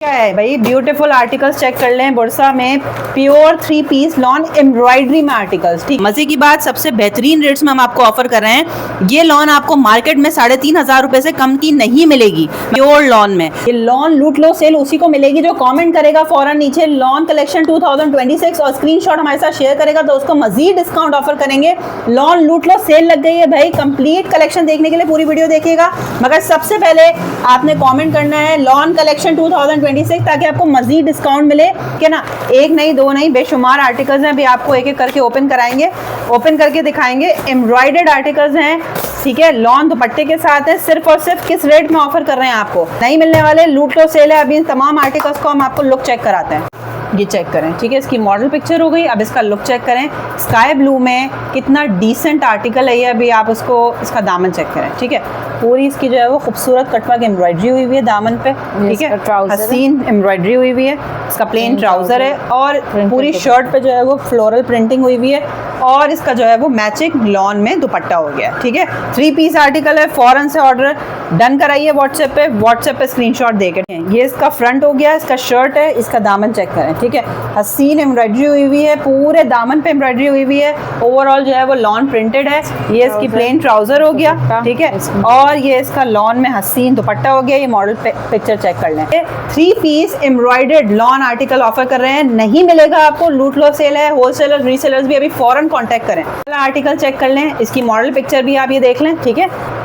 क्या है भाई, ब्यूटीफुल आर्टिकल्स चेक कर लें। बुरसा में प्योर 3 पीस लॉन एम्ब्रॉयडरी में आर्टिकल्स। ठीक, मजे की बात, सबसे बेहतरीन रेट्स में हम आपको ऑफर कर रहे हैं। ये लॉन आपको मार्केट में 3,500 रुपए से कम की नहीं मिलेगी प्योर लॉन में। ये लॉन लूट लो सेल उसी को मिलेगी जो कमेंट करेगा फौरन नीचे लॉन कलेक्शन 2026 और स्क्रीनशॉट हमारे साथ शेयर करेगा तो उसको मजीद डिस्काउंट ऑफर करेंगे। लॉन लूट लो सेल लग गई है भाई। कंप्लीट कलेक्शन देखने के लिए पूरी वीडियो देखिएगा, मगर सबसे पहले आपने कॉमेंट करना है लॉन कलेक्शन 2026 ताकि आपको मजीद डिस्काउंट मिले। क्या ना, एक नहीं दो नहीं बेशुमार आर्टिकल्स हैं। अभी आपको एक एक करके ओपन कराएंगे, ओपन करके दिखाएंगे। एम्ब्रॉयडर्ड आर्टिकल्स हैं, ठीक है, लॉन दुपट्टे के साथ है। सिर्फ और सिर्फ किस रेट में ऑफर कर रहे हैं आपको नहीं मिलने वाले, लूट लो सेल है। अभी इन तमाम आर्टिकल्स को हम आपको लुक चेक कराते हैं। ये चेक करें, ठीक है, इसकी मॉडल पिक्चर हो गई। अब इसका लुक चेक करें। स्काई ब्लू में कितना डिसेंट आर्टिकल है ये। अभी आप उसको, इसका दामन चेक करें, ठीक है, पूरी इसकी जो है वो खूबसूरत कटवर्क एम्ब्रॉयडरी हुई है दामन पे, ठीक है, हसीन एम्ब्रॉयडरी हुई हुई है। इसका प्लेन ट्राउजर है और पूरी शर्ट पे जो है वो फ्लोरल प्रिंटिंग हुई हुई है और इसका जो है वो मैचिंग लॉन में दुपट्टा हो गया, ठीक है। 3 पीस आर्टिकल है, फौरन से ऑर्डर डन कराइए व्हाट्सएप पे स्क्रीनशॉट देके। ये इसका फ्रंट हो गया, इसका शर्ट है, इसका दामन चेक करें, ठीक है, हसीन एम्ब्रॉयडरी हुई हुई है, पूरे दामन पे एम्ब्रॉयडरी हुई हुई है। ओवरऑल जो है वो लॉन प्रिंटेड है। ये इसकी प्लेन ट्राउजर हो गया, ठीक है, और ये इसका लॉन में हसीन दुपट्टा हो गया। ये मॉडल पिक्चर चेक कर लें। 3 piece embroidered lawn article offer कर रहे हैं, नहीं मिलेगा आपको, लूट लो सेल है। होलसेलर रीसेलर्स भी अभी फौरन कांटेक्ट करें। आर्टिकल चेक कर लें, इसकी मॉडल पिक्चर भी आप ये देख लें, ठीक है।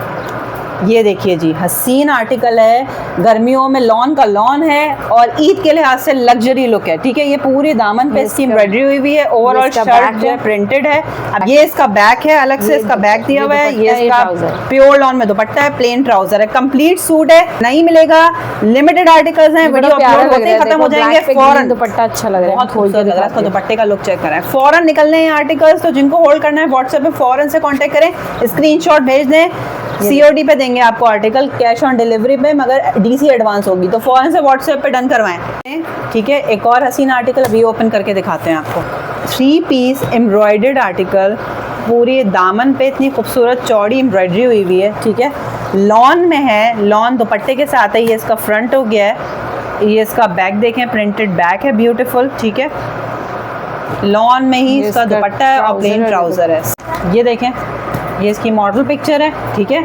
ये देखिए जी, हसीन आर्टिकल है, गर्मियों में लॉन का लॉन है और ईद के लिहाज से लग्जरी लुक है, ठीक है। ये पूरी दामन पे इसकी एम्ब्रॉयडरी हुई हुई है। ओवरऑल शर्ट जो है प्रिंटेड है। अब ये इसका बैक है, अलग से इसका बैक दिया हुआ है। ये इसका प्योर लॉन में दुपट्टा है, प्लेन ट्राउजर है, कंप्लीट सूट है, नहीं मिलेगा। लिमिटेड आर्टिकल्स हैं, वीडियो अपलोड होते ही खत्म हो जाएंगे। फौरन दुपट्टा अच्छा लग रहा है, बहुत खूबसूरत लग रहा है। इसका दुपट्टे का लुक चेक करें। फौरन निकलने हैं आर्टिकल्स, तो जिनको होल्ड करना है व्हाट्सएप पे फौरन से कांटेक्ट करें, स्क्रीनशॉट भेज दें। COD पे देंगे आपको आर्टिकल, कैश ऑन डिलीवरी पे, मगर DC एडवांस होगी, तो फौरन से व्हाट्सएप पे डन करवाएं, ठीक है। एक और हसीन आर्टिकल अभी ओपन करके दिखाते हैं आपको। 3 पीस एम्ब्रॉयडर्ड आर्टिकल, पूरी दामन पे इतनी खूबसूरत चौड़ी एम्ब्रॉयडरी हुई हुई है, ठीक है, लॉन में है, लॉन दुपट्टे के साथ है। ये इसका फ्रंट हो गया है, ये इसका बैक देखें, प्रिंटेड बैक है, ब्यूटीफुल, ठीक है, लॉन में ही इसका दुपट्टा है और प्लेन ट्राउजर है। ये देखें, ये इसकी मॉडल पिक्चर है, ठीक है।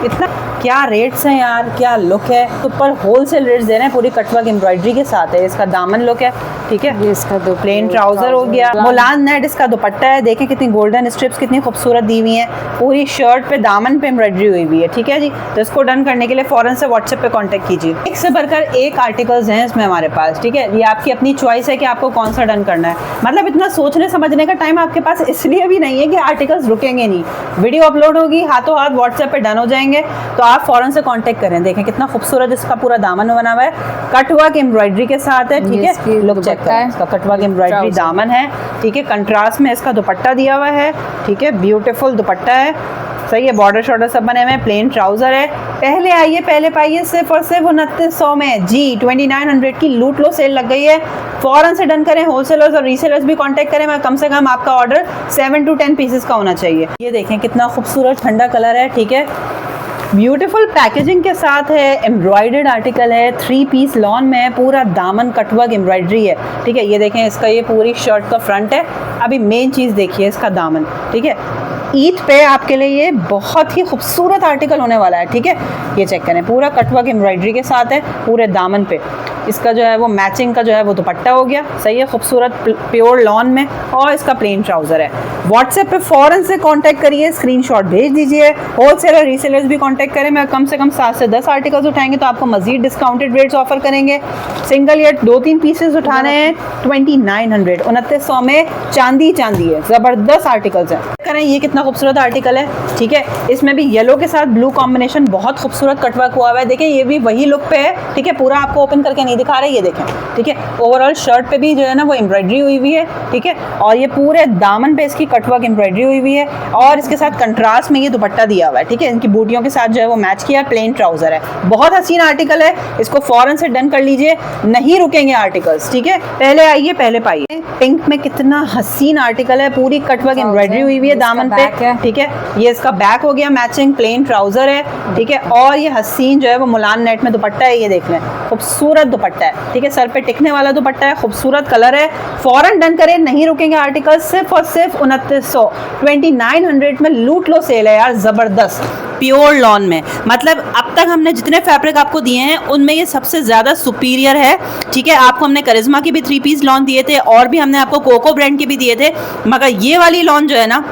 इतना क्या रेट्स हैं यार, क्या लुक है। तो पर होलसेल रेट्स दे रहे हैं, पूरी कटवर्क एम्ब्रॉयडरी के साथ है। इसका दामन लुक है, ठीक है, ये इसका प्लेन ट्राउजर हो गया, मुलान नेट इसका दुपट्टा है। देखें कितनी गोल्डन स्ट्रिप्स कितनी खूबसूरत दी हुई हैं। पूरी शर्ट पे दामन पे एम्ब्रॉयडरी हुई हुई है, ठीक है जी। तो इसको डन करने के लिए फौरन से व्हाट्सएप पे कांटेक्ट कीजिए। एक से बढ़कर एक आर्टिकल्स हैं इसमें हमारे पास, ठीक है। ये आपकी अपनी चॉइस है कि आपको कौन सा डन करना है। मतलब इतना सोचने समझने का टाइम आपके पास इसलिए भी नहीं है कि आर्टिकल्स रुकेंगे नहीं, वीडियो अपलोड होगी, हाथों हाथ व्हाट्सएप पे डन हो जाएंगे, तो आप फौरन से कांटेक्ट करें। देखें कितना खूबसूरत इसका पूरा दामन बना हुआ है, कटवर्क एम्ब्रॉयडरी के साथ है, ठीक है। लुक चेक करें, इसका कटवर्क एम्ब्रॉयडरी दामन है, ठीक है, कंट्रास्ट में इसका दुपट्टा दिया हुआ है, ठीक है, ब्यूटीफुल दुपट्टा है, सही है। बॉर्डर शॉर्डर सब बने हुए हैं, प्लेन ट्राउजर है। पहले आइए पहले पाइए, सिर्फ और सिर्फ 2900 में जी। 2900 की लूट लो सेल लग गई है, फौरन से डन करें। होलसेलर्स और रीसेलर्स भी कांटेक्ट करें, मैं कम से कम आपका ऑर्डर 7 to 10 पीसेस का होना चाहिए। ये देखें कितना खूबसूरत ठंडा कलर है, ठीक है, ब्यूटीफुल पैकेजिंग के साथ है, एम्ब्रॉयडर्ड आर्टिकल है, 3 पीस लॉन में है, पूरा दामन कटवर्क एम्ब्रॉयडरी है, ठीक है। ये देखें इसका ये पूरी शर्ट का फ्रंट है। अभी मेन चीज़ देखिए इसका दामन, ठीक है। ईद पे आपके लिए ये बहुत ही खूबसूरत आर्टिकल होने वाला है, ठीक है। ये चेक करें, पूरा कटवर्क एम्ब्रॉयडरी के साथ है, पूरे दामन पे इसका जो है वो मैचिंग का जो है वो दुपट्टा हो गया, सही है, खूबसूरत प्योर लॉन में, और इसका प्लेन ट्राउजर है। व्हाट्सएप पे फौरन से कांटेक्ट करिए, स्क्रीनशॉट भेज दीजिए। होलसेलर रीसेलर्स भी कांटेक्ट करें, मैं कम से कम 7 से 10 आर्टिकल्स उठाएंगे तो आपको मजीद डिस्काउंटेड रेट्स ऑफर करेंगे। सिंगल या 2-3 पीसेस उठाने हैं, 2900 2900 में चांदी चांदी है, ज़बरदस्त आर्टिकल्स हैं। करें, ये कितना खूबसूरत आर्टिकल है, ठीक है। इसमें भी येलो के साथ ब्लू कॉम्बिनेशन, बहुत खूबसूरत कटवर्क हुआ हुआ है। देखें ये भी वही लुक पे है, ठीक है, पूरा आपको ओपन करके नहीं दिखा रहे, ये देखें, ठीक है। ओवरऑल शर्ट पे भी जो है ना वो एम्ब्रॉयडरी हुई हुई है, ठीक है, और ये पूरे दामन पे इसकी कटवर्क एम्ब्रॉयडरी हुई हुई है और इसके साथ कंट्रास्ट में ये दुपट्टा दिया हुआ है, ठीक है। इनकी बूटियों के साथ जो है वो मैच किया, प्लेन ट्राउजर है, बहुत हसीन आर्टिकल है। इसको फौरन से डन कर लीजिए, नहीं रुकेंगे आर्टिकल्स, ठीक है। पहले आइए पहले पाइए। पिंक में कितना हसीन आर्टिकल है, पूरी कटवर्क एम्ब्रॉयडरी हुई हुई है, दामन पे, ठीक है। ये इसका बैक हो गया मैचिंग, प्लेन ट्राउजर है, ठीक है। और ये हसीन जो है वो मुलान नेट में दुपट्टा है, ये देख लें, खूबसूरत दुपट्टा है, ठीक है। सर पे टिकने वाला दुपट्टा है, खूबसूरत कलर है। फौरन डन करें, नहीं रुकेंगे आर्टिकल। सिर्फ और सिर्फ 2900 2900 में लूट लो सेल है यार, जबरदस्त। प्योर लॉन में, मतलब अब तक हमने जितने फैब्रिक आपको दिए हैं उनमें ये सबसे ज़्यादा सुपीरियर है, ठीक है। आपको हमने करिश्मा के भी 3 पीस लॉन दिए थे और भी हमने आपको कोको ब्रांड के भी दिए थे, मगर ये वाली लॉन जो है ना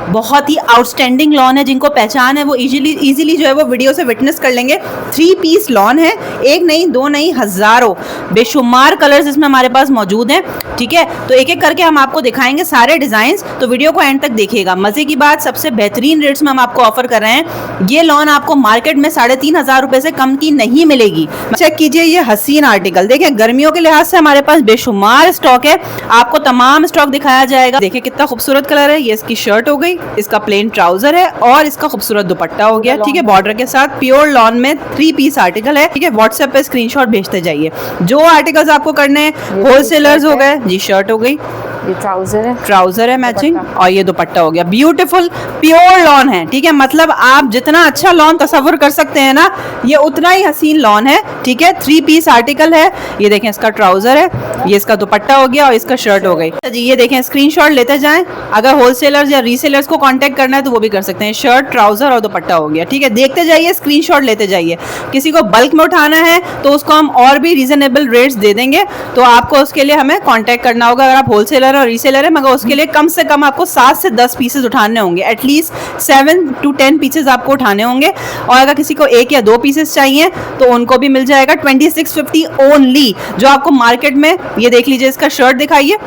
बहुत ही आउटस्टैंडिंग लॉन है। जिनको पहचान है वो इजीली जो है वो वीडियो से विटनेस कर लेंगे। 3 पीस लॉन है, एक नहीं, दो नहीं, हज़ारों बेशुमार कलर्स इसमें हमारे पास मौजूद हैं, ठीक है। तो एक एक करके हम आपको दिखाएंगे सारे डिज़ाइंस, तो वीडियो को एंड तक देखिएगा। मज़े की बात, सबसे बेहतरीन रेट्स में हम आपको ऑफर कर रहे हैं। ये लॉन आपको मार्केट में 3500 रुपये से कम की नहीं मिलेगी। चेक कीजिए ये हसीन आर्टिकल, देखें गर्मियों के लिहाज से हमारे पास बेशुमार स्टॉक है, आपको तमाम स्टॉक दिखाया जाएगा। देखिए कितना खूबसूरत कलर है। ये इसकी शर्ट हो गई, इसका प्लेन ट्राउजर है और इसका खूबसूरत दुपट्टा हो गया, ठीक है, बॉर्डर के साथ। प्योर लॉन में 3 पीस आर्टिकल है, ठीक है। व्हाट्सएप पे स्क्रीनशॉट भेजते जाइए। जो आर्टिकल्स आपको करने हैं, होलसेलर्स हो गए जी, शर्ट हो गई, ये ट्राउजर है मैचिंग, और ये दुपट्टा हो गया। ब्यूटीफुल प्योर लॉन है, ठीक है। मतलब आप जितना अच्छा लॉन तस्वुर कर सकते हैं ना, ये उतना ही हसीन लॉन है, ठीक है। 3 पीस आर्टिकल है। ये देखें इसका ट्राउजर है, ये इसका दुपट्टा हो गया और इसका शर्ट हो गई जी। ये देखें, स्क्रीनशॉट लेते जाएं। अगर होलसेलर्स या रीसेलर्स को कांटेक्ट करना है तो वो भी कर सकते हैं। शर्ट, ट्राउजर और दुपट्टा हो गया, ठीक है। देखते जाइए, स्क्रीनशॉट लेते जाइए। किसी को बल्क में उठाना है तो उसको हम और भी रीजनेबल रेट्स दे देंगे, तो आपको उसके लिए हमें कॉन्टेक्ट करना होगा। अगर आप होलसेलर और रीसेलर है, मगर उसके लिए कम से कम आपको 7 से 10 पीसेस उठाने होंगे, एटलीस्ट 7 to 10 पीसेस आपको उठाने होंगे। और अगर किसी को 1 या 2 पीसेस चाहिए तो उनको भी मिल जाएगा 2650 ओनली, जो आपको मार्केट में। ये देख लीजिए, इसका शर्ट दिखाइए,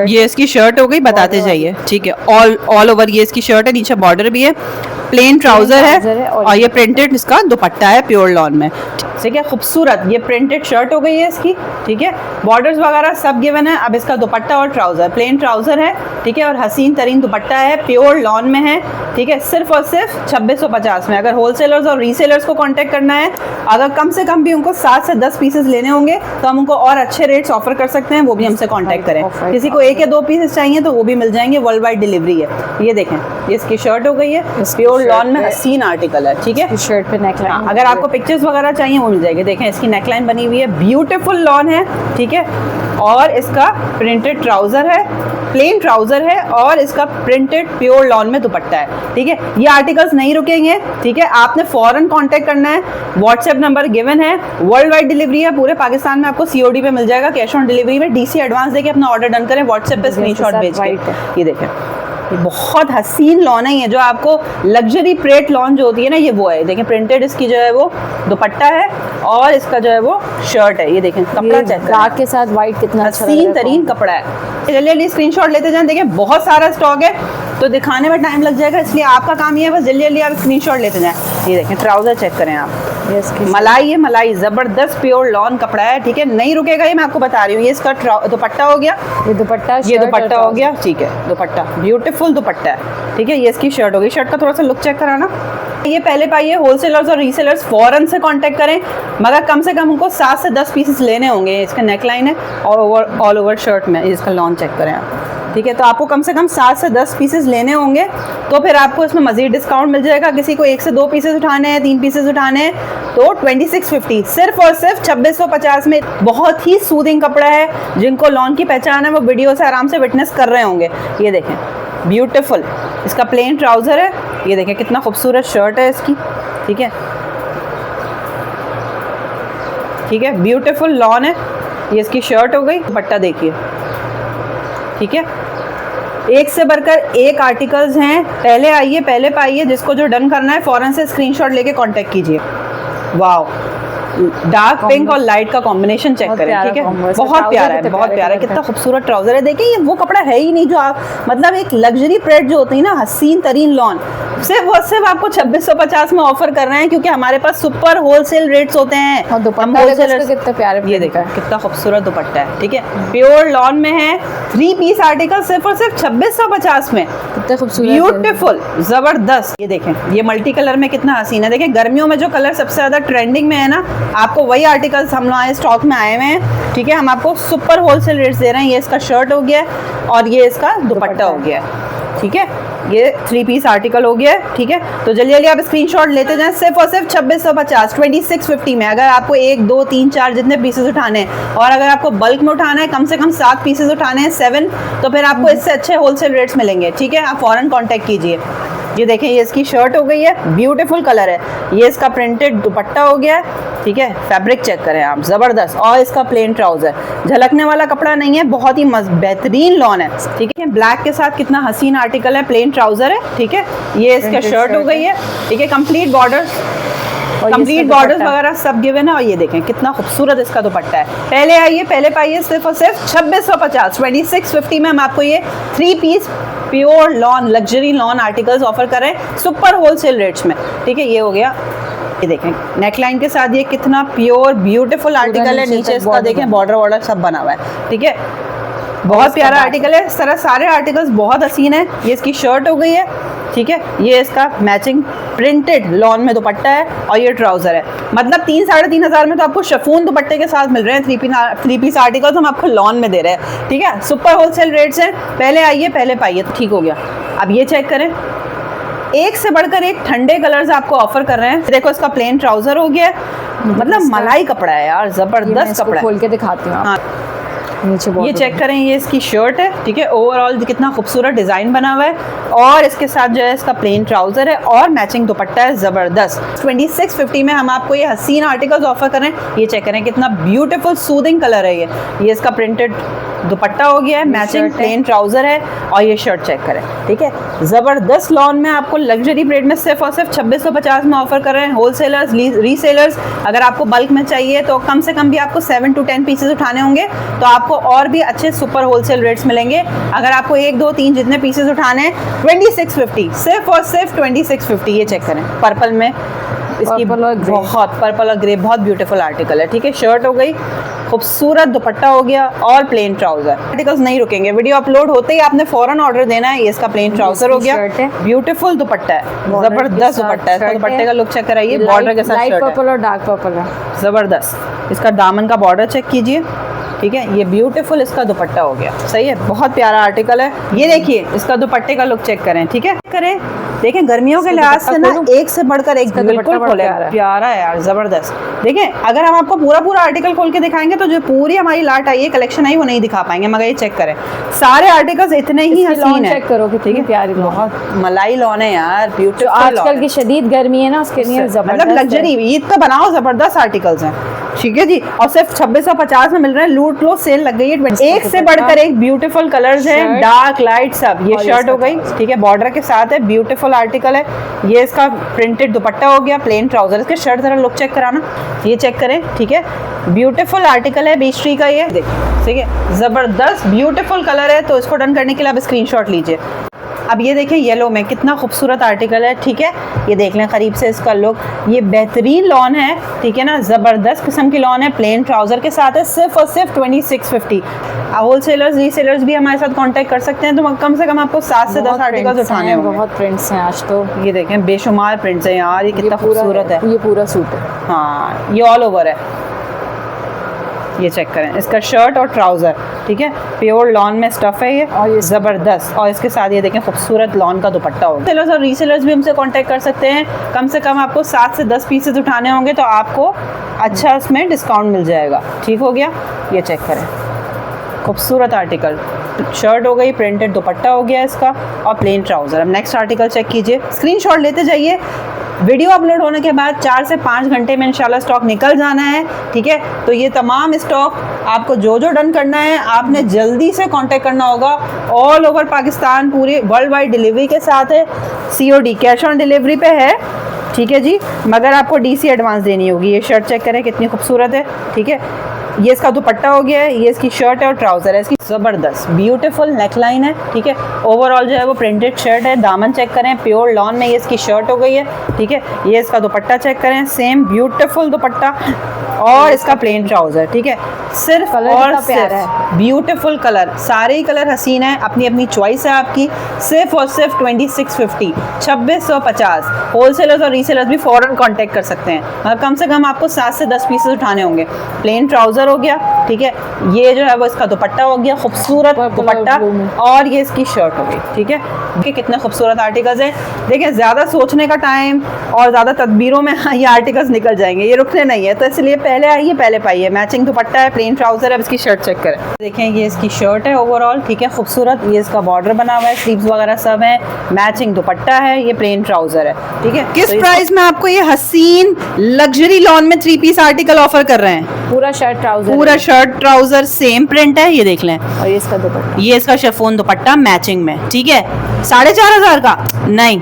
ये इसकी शर्ट हो गई, बताते जाइए, ठीक है। ऑल ओवर ये इसकी शर्ट है, नीचे बॉर्डर भी है, प्लेन ट्राउजर है और ये प्रिंटेड इसका दुपट्टा है प्योर लॉन में, ठीक है। खूबसूरत ये प्रिंटेड शर्ट हो गई है इसकी, ठीक है। बॉर्डर्स वगैरह सब गिवन है। अब इसका दुपट्टा और ट्राउजर, प्लेन ट्राउजर है, ठीक है, और हसीन तरीन दुपट्टा है, प्योर लॉन में है, ठीक है। सिर्फ और सिर्फ 2650 में। अगर होलसेलर्स और रीसेलर्स को कांटेक्ट करना है, अगर कम से कम भी उनको 7 से 10 पीसेस लेने होंगे तो हम उनको और अच्छे रेट्स ऑफर कर सकते हैं, वो भी हमसे कांटेक्ट करें। किसी को 1 या 2 पीसेस चाहिए तो वो भी मिल जाएंगे, वर्ल्ड वाइड डिलीवरी है। ये देखें, ये इसकी शर्ट हो गई है, प्योर लॉन में हसीन आर्टिकल है, ठीक है। शर्ट पे नेकलाइन, अगर आपको पिक्चर्स वगैरह चाहिए वो मिल जाएगी। देखें इसकी नेकलाइन बनी हुई है, ब्यूटीफुल लॉन है, ठीक है। और इसका प्रिंटेड ट्राउजर है, प्लेन ट्राउजर है और इसका प्रिंटेड प्योर लॉन में दुपट्टा है, ठीक है। ये आर्टिकल्स नहीं रुकेंगे, ठीक है। आपने फौरन कांटेक्ट करना है, व्हाट्सएप नंबर गिवन है, वर्ल्ड वाइड डिलीवरी है, पूरे पाकिस्तान में आपको COD पे मिल जाएगा, कैश ऑन डिलीवरी में। DC एडवांस देके अपना ऑर्डर डन करें, व्हाट्सएप पे स्क्रीनशॉट भेज के। ये देखें, ये बहुत हसीन लॉन है, ये जो आपको लग्जरी प्रेट लॉन जो होती है ना, ये वो है। देखें प्रिंटेड इसकी जो है वो दुपट्टा है और इसका जो है वो शर्ट है। ये देखें कपड़ा चेक ब्लैक के साथ वाइट कितना हसीन तरीन कपड़ा है। जल्दी स्क्रीनशॉट लेते जाएं। देखें बहुत सारा स्टॉक है तो दिखाने में टाइम लग जाएगा, इसलिए आपका काम ये है बस जल्दी आप स्क्रीनशॉट लेते जाएं। ये देखें ट्राउजर चेक करें आप, मलाई है, मलाई जबरदस्त प्योर लॉन कपड़ा है, ठीक है। नहीं रुकेगा ये, मैं आपको बता रही हूँ। ये इसका दुपट्टा हो गया, ये दुपट्टा हो गया, ठीक है। दुपट्टा ब्यूटीफुल दुपट्टा है, ठीक है। ये इसकी शर्ट हो गई। शर्ट का थोड़ा सा लुक चेक कराना। ये पहले पाइए, होलसेलर्स और रीसेलर्स फौरन से कांटेक्ट करें, मगर कम से कम उनको 7 से 10 पीसेस लेने होंगे। इसका नेकलाइन है और ऑल ओवर शर्ट में इसका लॉन चेक करें आप, ठीक है। तो आपको कम से कम 7 से 10 पीसेस लेने होंगे, तो फिर आपको इसमें मजीद डिस्काउंट मिल जाएगा। किसी को 1 से 2 पीसेस उठाने हैं, 3 पीसेस उठाने हैं, तो 2650 सिर्फ और सिर्फ 2650 में। बहुत ही सूदिंग कपड़ा है, जिनको लॉन की पहचान है वो वीडियो से आराम से विटनेस कर रहे होंगे। ये देखें ब्यूटीफुल, इसका प्लेन ट्राउजर है, ये देखें कितना खूबसूरत शर्ट है इसकी, ठीक है, ठीक है। ब्यूटीफुल लॉन है, ये इसकी शर्ट हो गई। दुपट्टा देखिए, ठीक है। एक से बढ़कर एक आर्टिकल्स हैं। पहले आइए, पहले पाइए, जिसको जो डन करना है फौरन से स्क्रीनशॉट लेके कांटेक्ट कीजिए। वाओ, डार्क पिंक और लाइट का कॉम्बिनेशन चेक करें, ठीक है। बहुत प्यारा है, बहुत प्यारा है, कितना खूबसूरत ट्राउजर है। देखिए ये वो कपड़ा है ही नहीं जो आप, मतलब एक लग्जरी प्रेट जो होती है ना, हसीन तरीन लॉन, सिर्फ आपको 2650 में ऑफर कर रहे हैं, क्योंकि हमारे पास सुपर होलसेल रेट्स होते हैं। और दुपट्टा देखो कितना प्यारे, ये देखो कितना खूबसूरत दुपट्टा है, ठीक है, प्योर लॉन में है। 3 पीस आर्टिकल सिर्फ और सिर्फ 2650 में, कितना खूबसूरत, ब्यूटीफुल, जबरदस्त। ये देखें, ये मल्टी कलर में कितना हसीन है। देखें गर्मियों में जो कलर सबसे ज्यादा ट्रेंडिंग में है ना, आपको वही आर्टिकल्स हम लोग स्टॉक में आए हुए हैं, ठीक है। हम आपको सुपर होलसेल रेट्स दे रहे हैं। ये इसका शर्ट हो गया और ये इसका दुपट्टा हो गया, ठीक है। ये 3 पीस आर्टिकल हो गया है, ठीक है। तो जल्दी जल्दी आप स्क्रीनशॉट लेते जाएं, सिर्फ और सिर्फ 2650, 2650 में। अगर आपको 1 2 3 4 जितने पीसेस उठाने हैं, और अगर आपको बल्क में उठाना है, कम से कम 7 पीसेस उठाने हैं, 7, तो फिर आपको इससे अच्छे होलसेल रेट्स मिलेंगे, ठीक है। आप फौरन कॉन्टैक्ट कीजिए। ये देखें, ये इसकी शर्ट हो गई है, ब्यूटीफुल कलर है। ये इसका प्रिंटेड दुपट्टा हो गया है, ठीक है। फैब्रिक चेक करें आप, ज़बरदस्त। और इसका प्लेन ट्राउज़र, झलकने वाला कपड़ा नहीं है, बहुत ही बेहतरीन लॉन है, ठीक है। ब्लैक के साथ कितना हसीन आर्टिकल है, प्लेन ट्राउज़र है, ठीक है। ये इसका शर्ट हो गई है, ठीक है। कंप्लीट बॉर्डर्स वगैरह सब गिवन है। और ये देखें कितना खूबसूरत इसका दुपट्टा है। पहले आइए, पहले पाइए, सिर्फ और सिर्फ 2650, 2650 में हम आपको ये 3 piece pure lawn luxury lawn articles offer कर रहे हैं सुपर होलसेल रेट्स में, ठीक है। ये हो गया, ये देखें नेकलाइन के साथ ये कितना प्योर ब्यूटीफुल आर्टिकल है। नीचे इसका देखें बॉर्डर सब बना हुआ है, ठीक है। बहुत प्यारा आर्टिकल है। इस तरह सारे आर्टिकल्स बहुत हसीन है। ये इसकी शर्ट हो गई है, ठीक है। ये इसका मैचिंग प्रिंटेड लॉन में दुपट्टा है और ये ट्राउजर है। मतलब 3 साढ़े 3 हज़ार में तो आपको शिफॉन दुपट्टे के साथ मिल रहे हैं 3 पीस आर्टिकल्स हम आपको लॉन में दे रहे हैं, ठीक है। सुपर होलसेल रेट्स हैं। पहले आइए, पहले पाइए, तो ठीक हो गया। अब ये चेक करें, एक से बढ़कर एक ठंडे कलर्स आपको ऑफर कर रहे हैं। देखो इसका प्लेन ट्राउजर हो गया, मतलब मलाई कपड़ा है यार, जबरदस्त कपड़ा है। खोल के दिखाती हूँ। हाँ, ये चेक करें, ये इसकी शर्ट है, ठीक है। ओवरऑल कितना खूबसूरत डिजाइन बना हुआ है, और इसके साथ जो है इसका प्लेन ट्राउजर है और मैचिंग दुपट्टा है, जबरदस्त। 2650 में हम आपको ये हसीन आर्टिकल्स ऑफर करें। ये चेक करें कितना ब्यूटीफुल सूदिंग कलर है। ये इसका प्रिंटेड दुपट्टा हो गया है, मैचिंग प्लेन ट्राउजर है, और ये शर्ट चेक करें, ठीक है। जबरदस्त लॉन में आपको लग्जरी रेट में सिर्फ और सिर्फ 2650 में ऑफर कर रहे हैं। होलसेलर्स, रीसेलर्स, अगर आपको बल्क में चाहिए तो कम से कम भी आपको 7 to 10 पीसेस उठाने होंगे, तो आपको और भी अच्छे सुपर होलसेल रेट्स मिलेंगे। अगर आपको 1 2 3 जितने पीसेस उठाने हैं, 2650, सिर्फ और सिर्फ 2650। ये चेक करें, पर्पल में इसकी बहुत पर्पल और ग्रे बहुत ब्यूटीफुल आर्टिकल है, ठीक है। शर्ट हो गई, खूबसूरत दुपट्टा हो गया और प्लेन ट्राउजर। आर्टिकल्स नहीं रुकेंगे, वीडियो अपलोड होते ही आपने फौरन ऑर्डर देना है। ये इसका प्लेन ट्राउजर हो गया, ब्यूटीफुल दुपट्टा है, जबरदस्त दुपट्टा है। इसका दुपट्टे का लुक चेक कराइए, बॉर्डर के साथ लाइट पर्पल और डार्क पर्पल है, जबरदस्त। इसका दामन का बॉर्डर चेक कीजिए, ठीक है। ये ब्यूटीफुल इसका दुपट्टा हो गया, सही है, बहुत प्यारा आर्टिकल है। ये देखिए इसका दुपट्टे का लुक चेक करें, ठीक है। करें, देखें गर्मियों के लिहाज से ना एक से बढ़कर एक बिल्कुल खोले, प्यारा है यार, जबरदस्त। देखें अगर हम आपको पूरा आर्टिकल खोल के दिखाएंगे तो जो पूरी हमारी लाट आई है, कलेक्शन आई, वो नहीं दिखा पाएंगे, मगर ये चेक करें, सारे आर्टिकल्स इतने ही हसीन है। चेक करो कितनी प्यारी, बहुत मलाई लॉन है यार, ब्यूटीफुल। आजकल की शदीद गर्मी है ना, उसके लिए मतलब लग्जरी ईद का बनाओ, जबरदस्त आर्टिकल्स हैं, ठीक है जी। और सिर्फ 2650 में मिल रहे हैं। लूट लो, सेल लग गई है। एक से बढ़कर एक ब्यूटीफुल कलर्स है, डार्क लाइट सब। ये शर्ट हो गई, ठीक है, बॉर्डर के साथ है, ब्यूटीफुल आर्टिकल है। ये इसका प्रिंटेड दुपट्टा हो गया, प्लेन ट्राउजर। इसके शर्ट जरा लुक चेक कराना, ये चेक करें, ठीक है। ब्यूटीफुल आर्टिकल है, बीच ट्री का, ये देखिए, ठीक है, जबरदस्त ब्यूटीफुल कलर है। तो इसको डन करने के लिए आप स्क्रीनशॉट लीजिए। अब ये देखें येलो में कितना खूबसूरत आर्टिकल है, ठीक है। ये देख लें करीब से इसका लुक, ये बेहतरीन लॉन है, ठीक है ना, ज़बरदस्त किस्म की लॉन है, प्लेन ट्राउज़र के साथ है, सिर्फ और सिर्फ 2650। होलसेलर्स, रीसेलर्स भी हमारे साथ कांटेक्ट कर सकते हैं, तो कम से कम आपको 7 से 10 आर्टिकल्स उठाने होंगे। बहुत प्रिंट्स हैं आज तो, ये देखें बेशुमार प्रिंट्स हैं यार, ये कितना खूबसूरत है। ये पूरा सूट है, हाँ, ये ऑल ओवर है। ये चेक करें, इसका शर्ट और ट्राउज़र, ठीक है, प्योर लॉन में स्टफ है ये, और ये ज़बरदस्त। और इसके साथ ये देखें खूबसूरत लॉन का दुपट्टा होगा। सेलर्स और रीसेलर्स भी हमसे कांटेक्ट कर सकते हैं। कम से कम आपको 7 से 10 पीसेस उठाने होंगे, तो आपको अच्छा इसमें डिस्काउंट मिल जाएगा, ठीक हो गया। ये चेक करें, खूबसूरत आर्टिकल, शर्ट हो गई, प्रिंटेड दुपट्टा हो गया इसका, और प्लेन ट्राउज़र। अब नेक्स्ट आर्टिकल चेक कीजिए, स्क्रीनशॉट लेते जाइए। वीडियो अपलोड होने के बाद 4 से 5 घंटे में इंशाल्लाह स्टॉक निकल जाना है, ठीक है। तो ये तमाम स्टॉक आपको जो डन करना है, आपने जल्दी से कांटेक्ट करना होगा। ऑल ओवर पाकिस्तान, पूरी वर्ल्ड वाइड डिलीवरी के साथ है। COD कैश ऑन डिलीवरी पे है, ठीक है जी, मगर आपको DC एडवांस देनी होगी। ये शर्ट चेक करें कितनी खूबसूरत है, ठीक है। ये इसका दुपट्टा हो गया है, ये इसकी शर्ट है और ट्राउजर है इसकी। जबरदस्त ब्यूटीफुल नेकलाइन है, ठीक है। ओवरऑल जो है वो प्रिंटेड शर्ट है। दामन चेक करें, प्योर लॉन में ये इसकी शर्ट हो गई है, ठीक है। ये इसका दुपट्टा चेक करें, सेम ब्यूटीफुल दुपट्टा और इसका प्लेन ट्राउजर, ठीक है। सिर्फ कलर और कितना प्यारा सिर्फ ब्यूटीफुल कलर, सारे ही कलर हसीन है, अपनी अपनी चॉइस है आपकी। सिर्फ और सिर्फ 2650, 2650। होलसेलर्स और रीसेलर्स भी फौरन कांटेक्ट कर सकते हैं। मतलब कम से कम आपको 7 से 10 पीसेस उठाने होंगे। प्लेन ट्राउजर हो गया, ठीक है। ये जो है वो इसका दुपट्टा हो गया, खूबसूरत दुपट्टा, और ये इसकी शर्ट हो गई, ठीक है। कि कितने खूबसूरत आर्टिकल्स हैं। देखिए ज़्यादा सोचने का टाइम और ज़्यादा तदबीरों में ये आर्टिकल्स निकल जाएंगे, ये रुकने नहीं है, तो इसलिए पहले आइए पहले पाइए। मैचिंग दुपट्टा है, प्लेन ट्राउजर है, अब इसकी शर्ट चेक करें। देखें ये इसकी शर्ट है ओवरऑल, ठीक है, खूबसूरत। ये इसका बॉर्डर बना हुआ है, स्लीव्स वगैरह सब है, मैचिंग दुपट्टा है, ये प्लेन ट्राउजर है, ठीक है। किस प्राइस में आपको ये हसीन लग्जरी लॉन में 3 पीस आर्टिकल ऑफर कर रहे हैं? पूरा शर्ट ट्राउजर, पूरा शर्ट ट्राउजर सेम प्रिंट है, ये देख लें। और ये इसका दुपट्टा, ये इसका शिफॉन दुपट्टा मैचिंग में, ठीक है। 4500 का नहीं,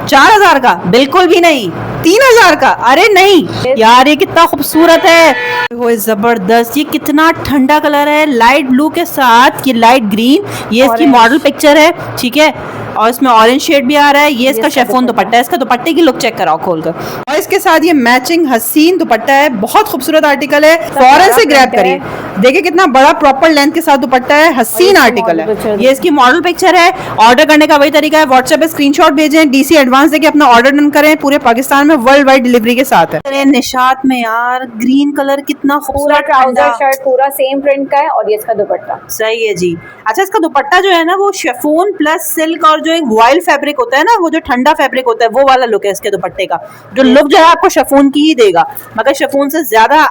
4000 का बिल्कुल भी नहीं, 3000 का, अरे नहीं यार, ये कितना खूबसूरत है, वो जबरदस्त। ये कितना ठंडा कलर है, लाइट ब्लू के साथ ये लाइट ग्रीन, ये इसकी मॉडल पिक्चर है, ठीक है। और इसमें ऑरेंज शेड भी आ रहा है। ये इसका शिफॉन दुपट्टा है, इसका दुपट्टे की लुक चेक कराओ खोलकर। और इसके साथ ये मैचिंग हसीन दुपट्टा है, बहुत खूबसूरत आर्टिकल है, फौरन से ग्रैब करिए। देखिए कितना बड़ा प्रॉपर लेंथ के साथ दुपट्टा है, हसीन आर्टिकल है। ये इसकी मॉडल पिक्चर है। ऑर्डर करने का वही तरीका है, व्हाट्सएप पे स्क्रीनशॉट भेजें, डीसी एडवांस देके अपना ऑर्डर डन करें। पूरे पाकिस्तान में वर्ल्ड वाइड डिलीवरी के साथ है। अरे निशात में यार ग्रीन कलर कितना पूरा खूबसूरत, ट्राउजर शर्ट पूरा सेम प्रिंट का है, और ये इसका दुपट्टा सही है जी। अच्छा, इसका दुपट्टा जो है ना वो शिफॉन प्लस सिल्क और जो एक वॉइल फैब्रिक होता है ना, वो जो ठंडा फैब्रिक होता है, वो वाला लुक है इसके दुपट्टे का। जो लुक जो है आपको शिफॉन की ही देगा, मगर शिफॉन से ज्यादा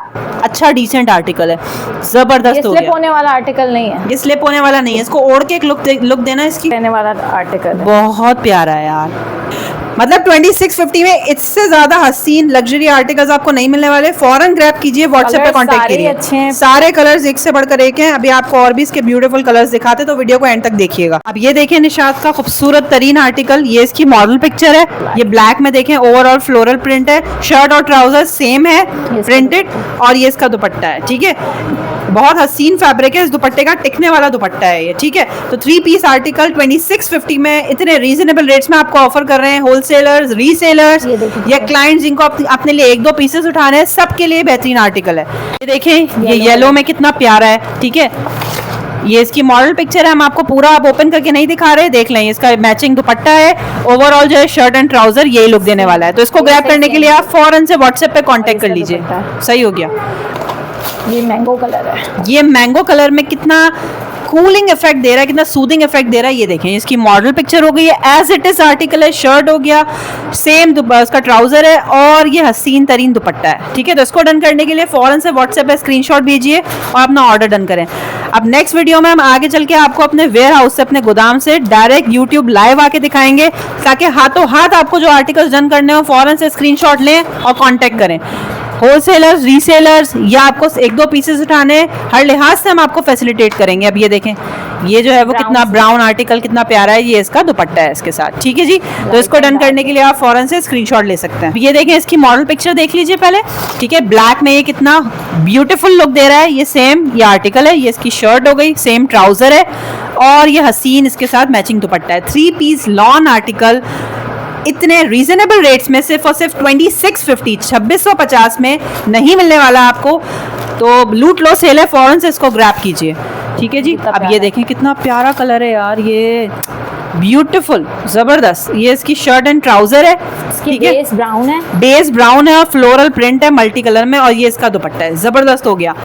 अच्छा डिसेंट आर्टिकल है, जबरदस्त हो गया। होने वाला आर्टिकल नहीं है, ये स्लिप होने वाला नहीं है, इसको ओढ़ के एक लुक देना इसकी, रहने वाला आर्टिकल है। बहुत प्यारा है यार। मतलब 2650 में इससे ज्यादा हसीन लग्जरी आर्टिकल्स आपको नहीं मिलने वाले। फौरन ग्रैब कीजिए, व्हाट्सएप पे कांटेक्ट सारे अच्छे हैं। कीजिए। सारे कलर्स एक से बढ़कर एक हैं। अभी आपको और भी इसके ब्यूटीफुल कलर्स दिखाते, तो वीडियो को एंड तक देखिएगा। अब ये देखें निशात का खूबसूरत तरीन आर्टिकल, ये इसकी मॉडल पिक्चर है। ये ब्लैक में देखें, ओवरऑल फ्लोरल प्रिंट है, शर्ट और ट्राउजर सेम है प्रिंटेड, और ये इसका दुपट्टा है, ठीक है। बहुत हसीन फैब्रिक है, इस दुपट्टे का टिकने वाला दुपट्टा है ये, ठीक है। तो 3 पीस आर्टिकल 2650 में इतने रीजनेबल रेट्स में आपको ऑफर कर रहे हैं होलसेलर्स, रीसेलर्स या क्लाइंट्स जिनको अपने लिए 1-2 पीसेस उठाने हैं, सबके लिए बेहतरीन आर्टिकल है। ये देखें, ये येलो में कितना प्यारा है, ठीक है। ये इसकी मॉडल पिक्चर है, हम आपको पूरा आप ओपन करके नहीं दिखा रहे, देख लें। इसका मैचिंग दुपट्टा है, ओवरऑल जो है शर्ट एंड ट्राउजर यही लुक देने वाला है। तो इसको ग्रैब करने के लिए आप फौरन से व्हाट्सएप पे कांटेक्ट कर लीजिए। सही हो गया। ये मैंगो कलर है, ये मैंगो कलर में कितना कूलिंग इफेक्ट दे रहा है, कितना सूदिंग इफेक्ट दे रहा है, ये देखें। इसकी मॉडल पिक्चर हो गई है, एज इट इज आर्टिकल है, शर्ट हो गया, सेम उसका ट्राउजर है, और ये हसीन तरीन दुपट्टा है, ठीक है। तो इसको डन करने के लिए फौरन से व्हाट्सएप पे स्क्रीनशॉट भेजिए और अपना ऑर्डर डन करें। अब नेक्स्ट वीडियो में हम आगे चल के आपको अपने वेयर हाउस से, अपने गोदाम से डायरेक्ट यूट्यूब लाइव आके दिखाएंगे, ताकि हाथों हाथ आपको जो आर्टिकल्स डन करने हो फौरन से स्क्रीनशॉट लें और कॉन्टेक्ट करें। होलसेलर्स, रीसेलर्स या आपको 1-2 पीसेस उठाने, हर लिहाज से हम आपको फैसिलिटेट करेंगे। अब ये देखें, ये जो है वो कितना ब्राउन आर्टिकल कितना प्यारा है, ये इसका दुपट्टा है इसके साथ, ठीक है जी। तो इसको डन करने के लिए आप फौरन से स्क्रीनशॉट ले सकते हैं। ये देखें, इसकी मॉडल पिक्चर देख लीजिए पहले, ठीक है। ब्लैक में ये कितना ब्यूटीफुल लुक दे रहा है, ये सेम ये आर्टिकल है, ये इसकी शर्ट हो गई, सेम ट्राउजर है, और ये हसीन इसके साथ मैचिंग दुपट्टा है। 3 पीस लॉन आर्टिकल इतने रीजनेबल रेट्स में सिर्फ और सिर्फ 2650, 2650 में नहीं मिलने वाला आपको। तो लूट लो सेल है, फौरन से इसको ग्रैब कीजिए, ठीक है जी। अब ये देखें कितना प्यारा कलर है यार, ये ब्यूटीफुल जबरदस्त। ये इसकी शर्ट एंड ट्राउजर है, ठीक है। बेस ब्राउन है, बेस ब्राउन है और फ्लोरल प्रिंट है मल्टी कलर में, और ये इसका दुपट्टा है, जबरदस्त हो गया।